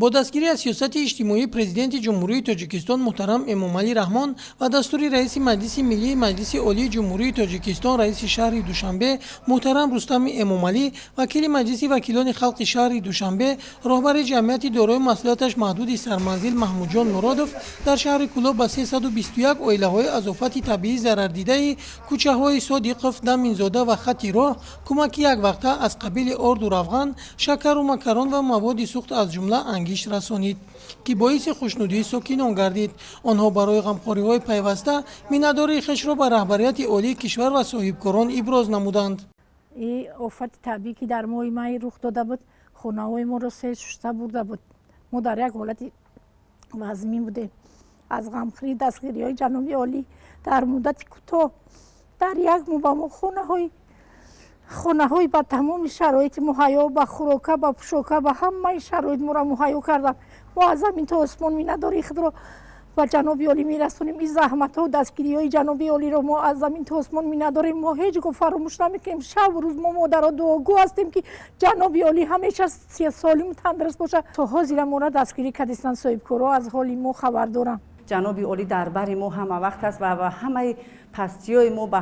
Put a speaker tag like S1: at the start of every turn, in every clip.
S1: با دستگیری از سیاست اجتماعی پرزیدنت جمهوری تاجیکستان محترم امامعلی رحمان و دستور رئیس مجلس ملی مجلس عالی جمهوری تاجیکستان رئیس شهر دوشنبه محترم رستم امامعلی وکیل مجلس وکیلان خلق شهر دوشنبه راهبر جمعیت دارای مسئولیتش محدود سرمنزل محمود جان مرادوف در شهر کلاب به 321 عائله‌های از آفت طبیعی ضرر دیده کوچه‌های صادقوف، دمینزاده و خطی راه کمک یک وقته از قبیل آرد و روغن، شکر و مکران و مواد سوخت از جمله انگیش رسانید که باعث خوشنودی ساکنان گردید. آنها برای غمخوری‌های پیوسته مینه‌داری خویش را به رهبریت عالی کشور و صاحبکاران ابراز نمودند.
S2: این آفت طبیعی که در ماه می رخ داده بود، خانه‌های ما را سیل شسته برده بود. ما در یک حالت وضعی بودیم. از غمخوری دستگیری‌های جناب عالی در مدت کوتاه در یک مبهم خانه‌های با تمام شرایط مهیا، با خوراکه، با پوشاکه، با همه شرایط ما را مهیا کردن. ما از زمین تا آسمان می‌نداری خود را و جناب عالی می‌رسونیم. این زحمت‌ها و دستگیری‌های جناب عالی را ما از زمین تا آسمان می‌نداریم. ما هیچ گاه فراموش نمی‌کنیم. شب و روز ما مادرها دعاگو هستیم که جناب عالی همیشه سالم و تندرست باشه. تا حاضر ما را دستگیری کردن صاحبکارا از حال ما خبر دارن.
S3: جناب عالی دربر ما همه وقت است و همه پستی‌های ما به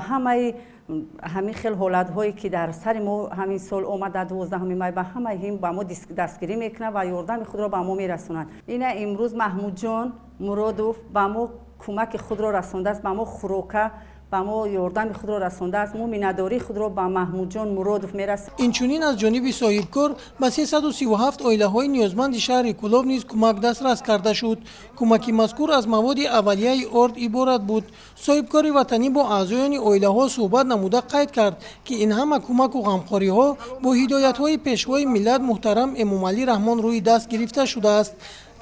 S3: همین خیل حالت‌هایی که در سر ما همین سال آمده 12 می به همه هم با ما دستگیری میکنه و یاردم خود را به ما میرسونند. این امروز محمود جان مرادوف به ما کمک خود را رسانده است، به ما خوراکه، به ما یاردم خود را رسانده است. ما مینه‌داری خود را به محمود جان مرادوف میرسانیم.
S1: اینچنین از جانب صاحبکار به 337 عائله‌های نیازمند شهر کلاب نیز کمک دسترس کرده شد. کمک مذکور از مواد اولیه آرد عبارت بود. صاحبکار وطنی با اعضایان عائله‌ها صحبت نموده قید کرد که این همه کمک و غمخوری‌ها با هدایت‌های پیشوای ملت محترم امامعلی رحمان روی دست گرفته شده است.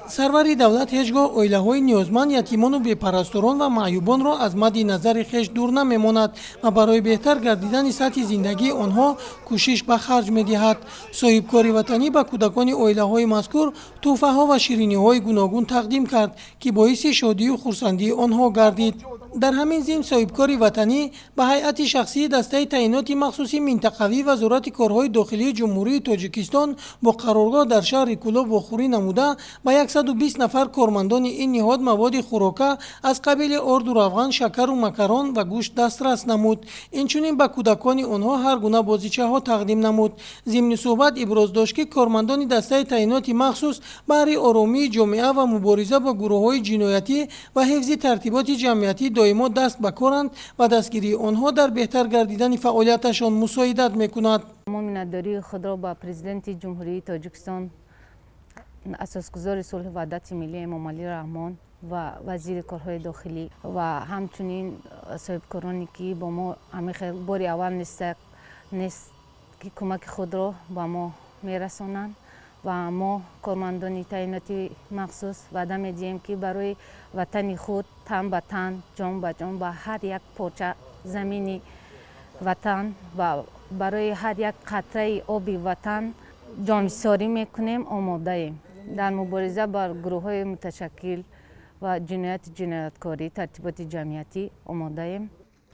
S1: سرور دولت هیچگاه عائله‌های نیازمند، یتیمان و بی‌پرستاران و معیوبان را از مد نظر خویش دور نمی‌ماند و برای بهتر گردیدن سطح زندگی آنها کوشش به خرج می‌دهد. صاحبکار وطنی به کودکان عائله‌های مذکور تحفه‌ها و شیرینی‌های گوناگون تقدیم کرد که باعث شادی و خرسندی آنها گردید. در همین ضمن صاحبکار وطنی به هیئت شخصی دسته تعینات مخصوصی منطقوی وزارت کارهای داخلی جمهوری تاجیکستان با قرارگاه در شهر کلاب واخوری نموده به 120 نفر کارمندان این نهاد مواد خوراکه از قبیل آرد و روغن، شکر و مکران و گوشت دسترس نمود. اینچنین به کودکان آنها هر گونه بازیچه‌ها تقدیم نمود. ضمن صحبت ابراز داشت که کارمندان دسته تعینات مخصوص برای آرامی جامعه و مبارزه با گروه‌های جنایتی و حفظ ترتیبات جمعیتی دائما دست به کارند و دستگیری آنها در بهتر گردیدن فعالیتشان مساعدت می‌کند.
S4: ما مینه‌داری خود را با پرزیدنت جمهوری تاجیکستان اساسگزار صلح و وحدت ملی امامعلی رحمان و وزیر کارهای داخلی و همچنین صاحبکارانی که با ما همیشه بار اول نیست که کمک خود را با ما میرسانند و ما کارمندان تعیناتی مخصوص وعده می‌دهیم که برای وطن خود تن به تن، جان به جان و هر یک پارچه زمین وطن و برای هر یک قطره آب وطن جان‌ساری میکنیم، آماده ایم. در مبارزه با گروه‌های متشکل و جنایتکاری ترتیبات جمعیتی آماده ایم.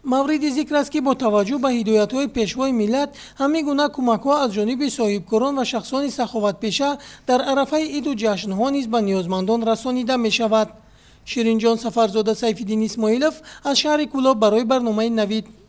S1: مورد ذکر است که با توجه به هدایت‌های پیشوای ملت همه گونه کمک‌ها از جانب صاحبکاران و شخصان سخاوت‌پیشه در عرفه عید و جشن‌ها نیز به نیازمندان رسانیده می‌شود. شیرین جان سفرزاده سیف‌الدین اسماعیلوف از شهر کلاب برای برنامه نوید.